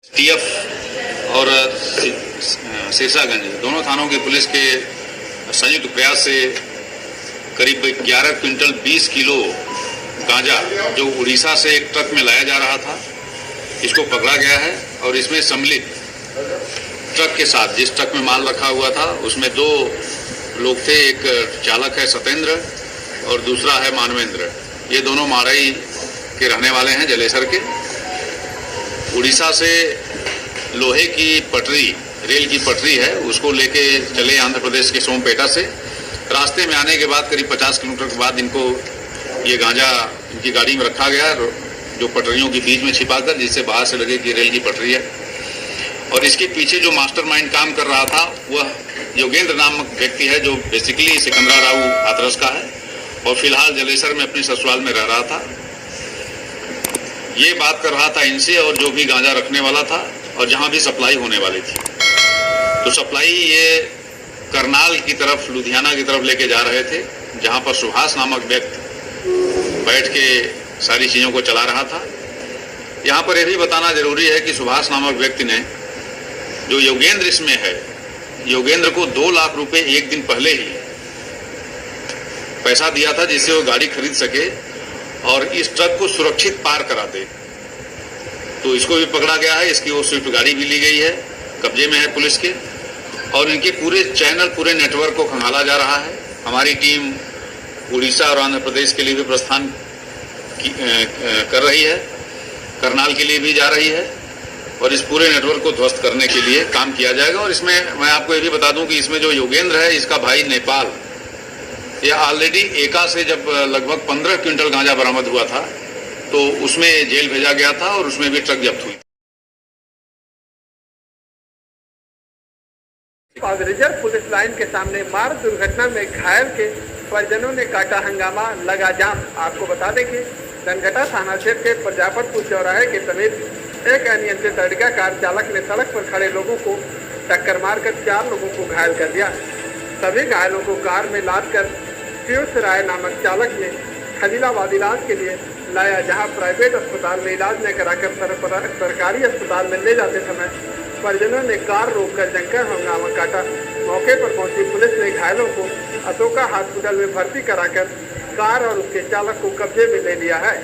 TF और सिरसागंज दोनों थानों की पुलिस के संयुक्त प्रयास से करीब 11 क्विंटल 20 किलो गांजा जो उड़ीसा से एक ट्रक में लाया जा रहा था, इसको पकड़ा गया है। और इसमें सम्मिलित ट्रक के साथ जिस ट्रक में माल रखा हुआ था उसमें दो लोग थे, एक चालक है सतेंद्र और दूसरा है मानवेंद्र। ये दोनों माड़ई के रहने वाले हैं, जलेसर के। उड़ीसा से लोहे की पटरी, रेल की पटरी है, उसको लेके चले आंध्र प्रदेश के सोमपेटा से। रास्ते में आने के बाद करीब 50 किलोमीटर के बाद इनको ये गांजा इनकी गाड़ी में रखा गया, जो पटरियों के बीच में छिपाकर, जिससे बाहर से लगे कि रेल की पटरी है। और इसके पीछे जो मास्टरमाइंड काम कर रहा था वह योगेंद्र नामक व्यक्ति है, जो बेसिकली सिकंदरा राव हाथरस का है और फिलहाल जलेसर में अपने ससुराल में रह रहा था। ये बात कर रहा था इनसे, और जो भी गांजा रखने वाला था और जहां भी सप्लाई होने वाली थी। तो सप्लाई ये करनाल की तरफ, लुधियाना की तरफ लेके जा रहे थे, जहां पर सुभाष नामक व्यक्ति बैठ के सारी चीजों को चला रहा था। यहाँ पर यह भी बताना जरूरी है कि सुभाष नामक व्यक्ति ने, जो योगेंद्र इसमें है, योगेंद्र को 2 लाख रुपए एक दिन पहले ही पैसा दिया था जिससे वो गाड़ी खरीद सके और इस ट्रक को सुरक्षित पार करा दे। तो इसको भी पकड़ा गया है, इसकी वो स्विफ्ट गाड़ी भी ली गई है, कब्जे में है पुलिस के। और इनके पूरे चैनल, पूरे नेटवर्क को खंगाला जा रहा है। हमारी टीम उड़ीसा और आंध्र प्रदेश के लिए भी प्रस्थान कर रही है, करनाल के लिए भी जा रही है, और इस पूरे नेटवर्क को ध्वस्त करने के लिए काम किया जाएगा। और इसमें मैं आपको ये भी बता दूं कि इसमें जो योगेंद्र है, इसका भाई नेपाल, यह ऑलरेडी एका से जब लगभग 15 क्विंटल गांजा बरामद हुआ था तो उसमें जेल भेजा गया था और उसमें भी ट्रक जब्त हुई। रिजर्व पुलिस लाइन के सामने मार्ग दुर्घटना में घायल के परिजनों ने काटा हंगामा, लगा जाम। आपको बता दें कि धनघटा थाना क्षेत्र के प्रजापतपुर चौराहे के समीप एक अनियंत्रित अर्टिगा कार चालक ने सड़क पर खड़े लोगों को टक्कर मारकर 4 लोगों को घायल कर दिया। सभी घायलों को कार में लादकर पीयूष राय नामक चालक ने खलीलाबाद इलाज के लिए लाया, जहां प्राइवेट अस्पताल में इलाज न कराकर सरकारी अस्पताल में ले जाते समय परिजनों ने कार रोककर जमकर हंगामा काटा। मौके पर पहुंची पुलिस ने घायलों को अशोका हॉस्पिटल में भर्ती कराकर कार और उसके चालक को कब्जे में ले लिया है।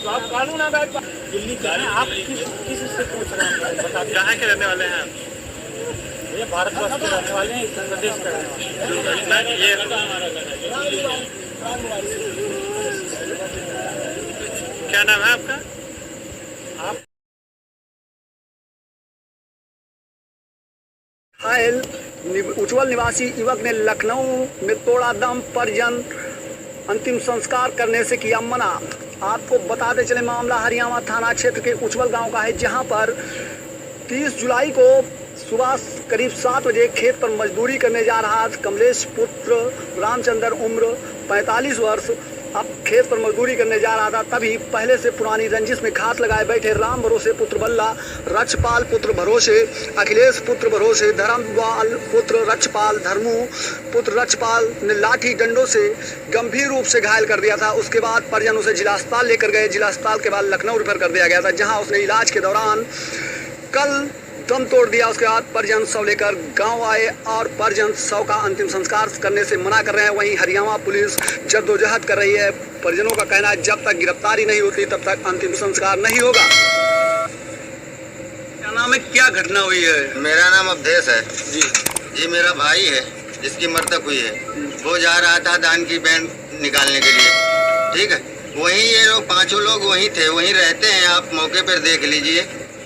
आप कानून दिल्ली का है, आप किस से पूछ रहे हैं? बता दें कहाँ के रहने वाले हैं? ये भारतवर्ष के रहने वाले हैं, उत्तर प्रदेश के रहने वाले हैं। क्या नाम है आपका? आप उज्जवल निवासी युवक ने लखनऊ में तोड़ा दम, परिजन अंतिम संस्कार करने से किया मना। आपको बताते चले मामला हरियाणा थाना क्षेत्र के उज्जवल गांव का है, जहां पर 30 जुलाई को सुबह करीब 7 बजे खेत पर मजदूरी करने जा रहा कमलेश पुत्र रामचंद्र, उम्र 45 वर्ष, अब खेत पर मजदूरी करने जा रहा था। तभी पहले से पुरानी रंजिश में घात लगाए बैठे राम भरोसे पुत्र बल्ला, रक्षपाल पुत्र भरोसे, अखिलेश पुत्र भरोसे, धर्मपाल पुत्र रक्षपाल, धर्मू पुत्र रक्षपाल ने लाठी डंडों से गंभीर रूप से घायल कर दिया था। उसके बाद परिजन उसे जिला अस्पताल लेकर गए। जिला अस्पताल के बाद लखनऊ रेफर कर दिया गया था, जहाँ उसने इलाज के दौरान कल दम तोड़ दिया। उसके बाद परिजन शव लेकर गांव आए और परिजन शव का अंतिम संस्कार करने से मना कर रहे हैं। वहीं हरियाणा पुलिस जद्दोजहद कर रही है। परिजनों का कहना है जब तक गिरफ्तारी नहीं होती तब तक अंतिम संस्कार नहीं होगा। क्या नाम है, क्या घटना हुई है? मेरा नाम अवधेश है जी। मेरा भाई है जिसकी मृतक हुई है। वो जा रहा था धान की बैंड निकालने के लिए, ठीक है। वहीं ये लोग 5 लोग वहीं थे, वहीं रहते हैं, आप मौके पर देख लीजिए।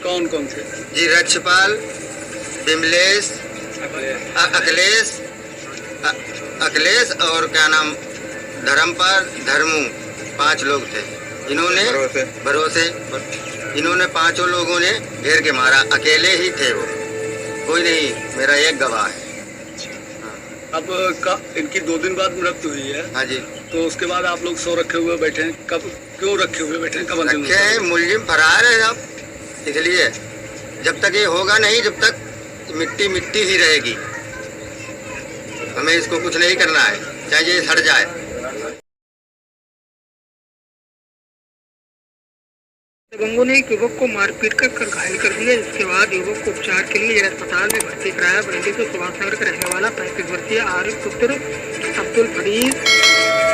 कौन कौन थे? जी रक्षपाल, विमलेश, अखिलेश और क्या नाम धर्मपाल, धर्मू, 5 लोग थे। इन्होंने भरोसे इन्होंने 5 लोगों ने घेर के मारा। अकेले ही थे वो, कोई नहीं, मेरा एक गवाह है। अब इनकी 2 दिन बाद मृत्यु हुई है। हाँ जी। तो उसके बाद आप लोग सो रखे हुए बैठे हैं, कब क्यों रखे हुए बैठे हैं? कब रखे हैं, मुलजिम फरार है अब, इसलिए जब तक ये होगा नहीं, जब तक मिट्टी मिट्टी ही रहेगी। हमें इसको कुछ नहीं करना है, चाहे ये सड़ जाए। दबंगों ने एक युवक को मारपीट कर घायल कर दिया, जिसके बाद युवक को उपचार के लिए जिला अस्पताल में भर्ती कराया। बरेली के सुभाष नगर का रहने वाला 35 वर्षीय आरिफ पुत्र अब्दुल फरीद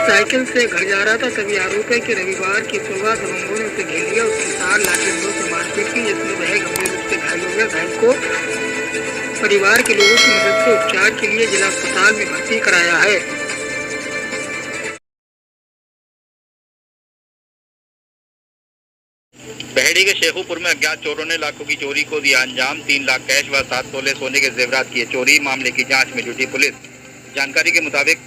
साइकिल से घर जा रहा था। तभी आरोप है कि रविवार की सुबह दबंगों ने उसे घेर लिया, उसके साथ लाठी से मारपीट की, जिसमें वह गंभीर रूप से घायल हो गया। घायल को परिवार के लोगों की मदद से उपचार के लिए जिला अस्पताल में भर्ती कराया है। बहेड़ी के शेखुपुर में अज्ञात चोरों ने लाखों की चोरी को दिया अंजाम। 3 लाख कैश व 7 तोले सोने के जेवरात किए चोरी। मामले की जांच में जुटी पुलिस। जानकारी के मुताबिक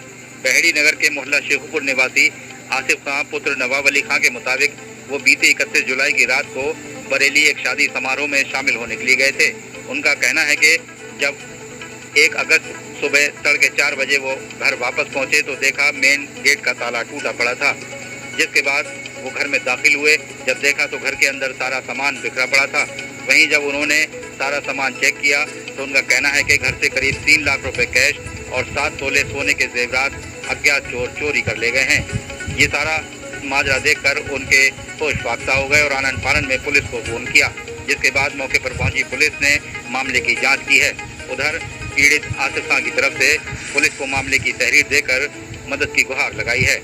बहेड़ी नगर के मोहल्ला शेखुपुर निवासी आसिफ खां पुत्र नवाब अली खां के मुताबिक वो बीते 31 जुलाई की रात को बरेली एक शादी समारोह में शामिल होने के लिए गए थे। उनका कहना है कि जब 1 अगस्त सुबह तड़के 4 बजे वो घर वापस पहुंचे तो देखा मेन गेट का ताला टूटा पड़ा था, जिसके बाद वो घर में दाखिल हुए। जब देखा तो घर के अंदर सारा सामान बिखरा पड़ा था। वहीं जब उन्होंने सारा सामान चेक किया तो उनका कहना है कि घर से करीब 3 लाख रुपए कैश और 7 तोले सोने के जेवरात अज्ञात चोर चोरी कर ले गए हैं। ये सारा माजरा देखकर उनके होश फाख्ता हो गए और आनन फानन में पुलिस को फोन किया, जिसके बाद मौके पर पहुंची पुलिस ने मामले की जाँच की है। उधर पीड़ित आसिफ खां की तरफ से पुलिस को मामले की तहरीर देकर मदद की गुहार लगाई है।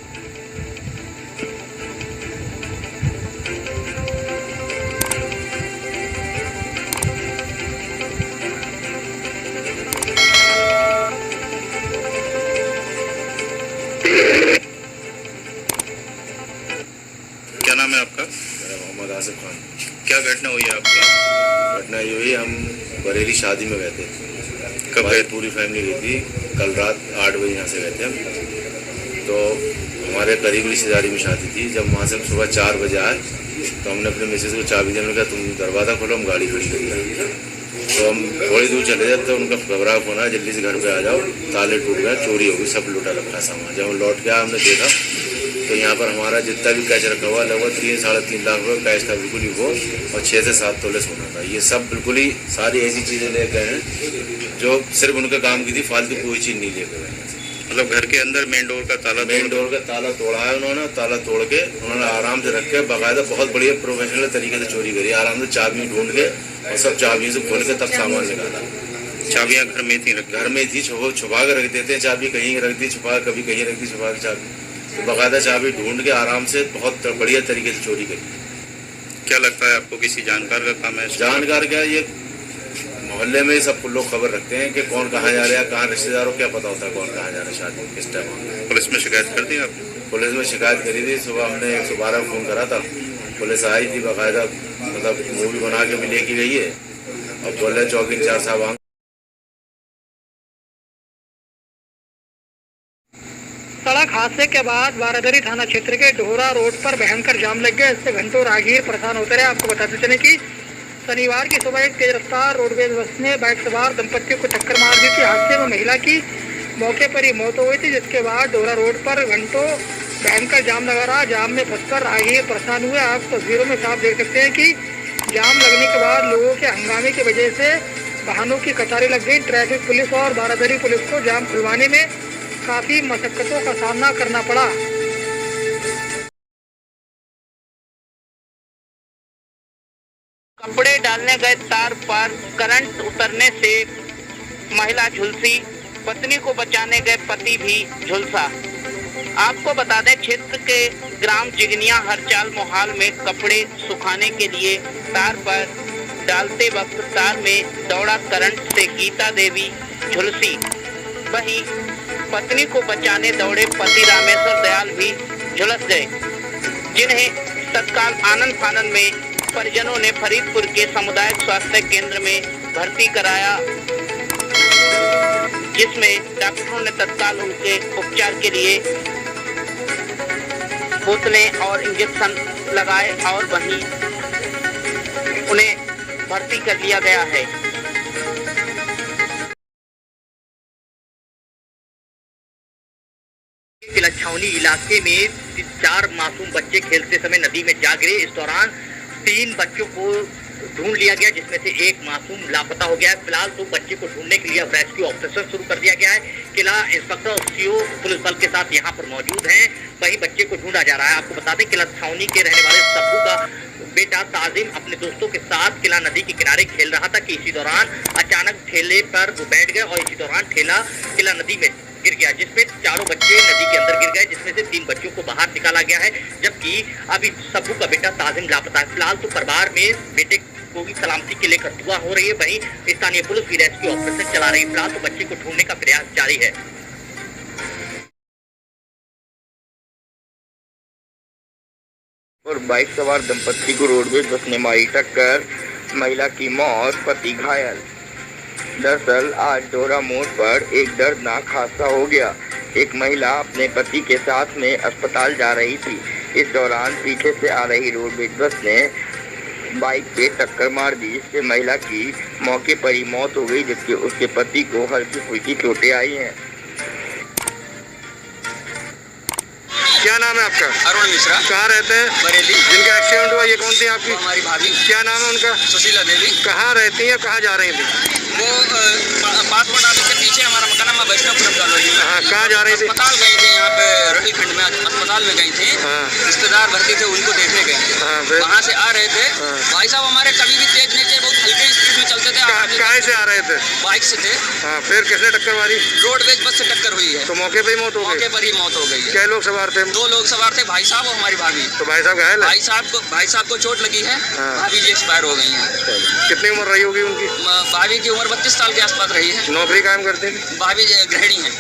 क्या नाम है आपका? मेरा मोहम्मद आसिफ खान। क्या घटना हुई है आपके? घटना ये हुई, हम बरेली शादी में गए थे। कब गए? पूरी फैमिली गई थी। कल रात 8 बजे यहाँ से गए थे हम। तो हमारे करीबी रिश्तेदारी में शादी थी। जब वहाँ से हम सुबह 4 बजे आए तो हमने अपने मिसेज को चाबी देने कहा तुम दरवाज़ा खोलो, हम गाड़ी खड़ी करेंगे। तो हम थोड़ी दूर चले जाते तो उनका घबरा फोन आया, जल्दी से घर पे आ जाओ, ताले टूट गए, चोरी हो गई, सब लूटा रखा सामान। जब हम लौट के आए हमने देखा तो यहाँ पर हमारा जितना भी कैश रखा हुआ लगभग 3-3.5 लाख रुपये कैश था, बिल्कुल ही वो, और 6 से 7 तोले सोना था। ये सब बिल्कुल ही सारी ऐसी चीज़ें ले गए हैं जो सिर्फ उनके काम की थी, फालतू कोई चीज़ नहीं ले गए। मतलब घर के अंदर मेन डोर का ताला तोड़ा है उन्होंने। ताला तोड़ के उन्होंने आराम से रख के बाकायदा बहुत बढ़िया प्रोफेशनल तरीके से चोरी करी। आराम से चाबी ढूंढ के और सब चाबियों से खोल के तब सामान निकाला। चाबियां घर में थी? घर में थी, छुपा के रख देते हैं चाबी, कहीं रख दी छुपा, कभी कहीं रख दी छुपा के चाबी। तो बाकायदा चाबी ढूंढ के आराम से बहुत बढ़िया तरीके से चोरी करी। क्या लगता है आपको किसी जानकार का काम है? जानकार क्या, ये मोहल्ले में सब लोग खबर रखते हैं कि कौन कहाँ जा रहा है, कहाँ रिश्तेदारों क्या पता होता है कौन कहाँ जा रहा है शादी में, किस टाइम। पुलिस में शिकायत कर दी आपने? पुलिस में शिकायत करी थी। सुबह हमने 112 फोन करा था, पुलिस आई थी, बाकायदा मतलब मूवी बना के भी लेके गई है और बोले चौकी इंचार्ज साहब। सड़क हादसे के बाद बारादरी थाना क्षेत्र के डोहरा रोड पर भयंकर जाम लग गया। इससे घंटों राहगीर परेशान होते रहे। आपको बताते चले कि शनिवार की सुबह एक तेज रफ्तार रोडवेज बस ने बाइक सवार दंपतियों को टक्कर मार दी थी। हादसे में महिला की मौके पर ही मौत हो गई थी, जिसके बाद डोहरा रोड पर घंटों भयंकर जाम लगा रहा। जाम में फंसकर राहगीर परेशान हुए। आप तस्वीरों में साफ देख सकते हैं कि जाम लगने के बाद लोगों के हंगामे की वजह से वाहनों की कतारें लग गई। ट्रैफिक पुलिस और बारादरी पुलिस को जाम खुलवाने में काफी मशक्कतों का सामना करना पड़ा। कपड़े डालने गए तार पर करंट उतरने से महिला झुलसी, पत्नी को बचाने गए पति भी झुलसा। आपको बता दें, क्षेत्र के ग्राम जिगनिया हरचाल मोहाल में कपड़े सुखाने के लिए तार पर डालते वक्त तार में दौड़ा करंट से गीता देवी झुलसी। वहीं पत्नी को बचाने दौड़े पति रामेश्वर दयाल भी झुलस गए, जिन्हें तत्काल आनन फानन में परिजनों ने फरीदपुर के सामुदायिक स्वास्थ्य केंद्र में भर्ती कराया, जिसमें डॉक्टरों ने तत्काल उनके उपचार के लिए बोतलें और इंजेक्शन लगाए और वहीं उन्हें भर्ती कर लिया गया है। किला छावनी इलाके में 4 मासूम बच्चे खेलते समय नदी में जा गिरे। इस दौरान 3 बच्चों को ढूंढ लिया गया, जिसमें से एक मासूम लापता हो गया है। फिलहाल तो बच्चे को ढूंढने के लिए रेस्क्यू ऑपरेशन शुरू कर दिया गया है। किला इंस्पेक्टर और सीओ पुलिस बल के साथ यहाँ पर मौजूद हैं, वहीं बच्चे को ढूंढा जा रहा है। आपको बता दें, किला छावनी के रहने वाले सब्बू का बेटा ताजिम अपने दोस्तों के साथ किला नदी के किनारे खेल रहा था कि इसी दौरान अचानक ठेले पर वो बैठ गए और इसी दौरान ठेला किला नदी में गिर गया, जिसमें 4 बच्चे नदी के अंदर गिर गए, जिसमें से 3 बच्चों को बाहर निकाला गया है, जबकि अभी सब्बू का बेटा ताजिम लापता है। फिलहाल तो परिवार में बेटे को भी सलामती के लिए दुआ हो रही है, वहीं स्थानीय पुलिस भी रेस्क्यू ऑपरेशन चला रही है। फिलहाल तो बच्चे को ढूंढने का प्रयास जारी है। और बाइक सवार दंपत्ति को रोडवेज बस ने मारी टक्कर, महिला की मौत, पति घायल। दरअसल आज डोरा मोड़ पर एक दर्दनाक हादसा हो गया। एक महिला अपने पति के साथ में अस्पताल जा रही थी। इस दौरान पीछे से आ रही रोडवेज बस ने बाइक पे टक्कर मार दी, जिससे महिला की मौके पर ही मौत हो गई, जबकि उसके पति को हल्की फुल्की चोटें आई हैं। क्या नाम है आपका? अरुण मिश्रा। कहाँ रहते हैं? बरेली। जिनका एक्सीडेंट हुआ ये कौन थी आपकी? हमारी भाभी। क्या नाम है उनका? सुशीला देवी। कहाँ रहती हैं, कहाँ जा रही थी? वो पासपोर्ट ऑफिस के पीछे हमारा मकान है, वैष्णवपुरम कॉलोनी में। हाँ, कहाँ जा रही थी? अस्पताल गई थी, यहाँ पे रोहिलखंड में अस्पताल में गई थी। रिश्तेदार भर्ती थे, उनको देखने गए। वहाँ से आ रहे थे। भाई साहब हमारे कभी भी तेज नहीं थे, बहुत हल्के स्पीड में चलते थे। कहाँ से आ रहे थे? बाइक से थे। हाँ, फिर किसने टक्कर मारी? रोडवेज बस से टक्कर हुई है। तो मौके पर ही मौत हो गई? मौके पर ही मौत हो गई है। क्या लोग सवार थे? 2 लोग सवार थे, भाई साहब और हमारी भाभी। तो भाई साहब घायल है? भाई साहब को चोट लगी है, भाभी जी एक्सपायर हो गई हैं। कितनी उम्र रही होगी उनकी? भाभी की उम्र 32 साल के आसपास रही है। नौकरी कायम करते थे? भाभी गृहिणी है।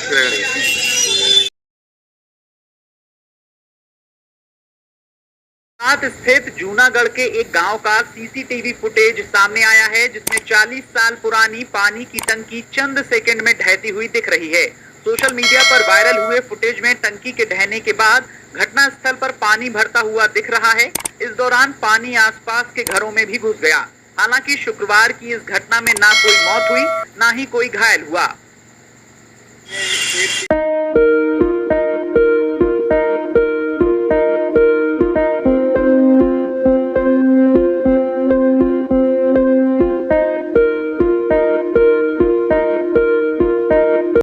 स्थित जूनागढ़ के एक गांव का सीसीटीवी फुटेज सामने आया है, जिसमें 40 साल पुरानी पानी की टंकी चंद सेकंड में ढहती हुई दिख रही है। सोशल मीडिया पर वायरल हुए फुटेज में टंकी के ढहने के बाद घटना स्थल पर पानी भरता हुआ दिख रहा है। इस दौरान पानी आसपास के घरों में भी घुस गया। हालांकि शुक्रवार की इस घटना में ना कोई मौत हुई, ना ही कोई घायल हुआ।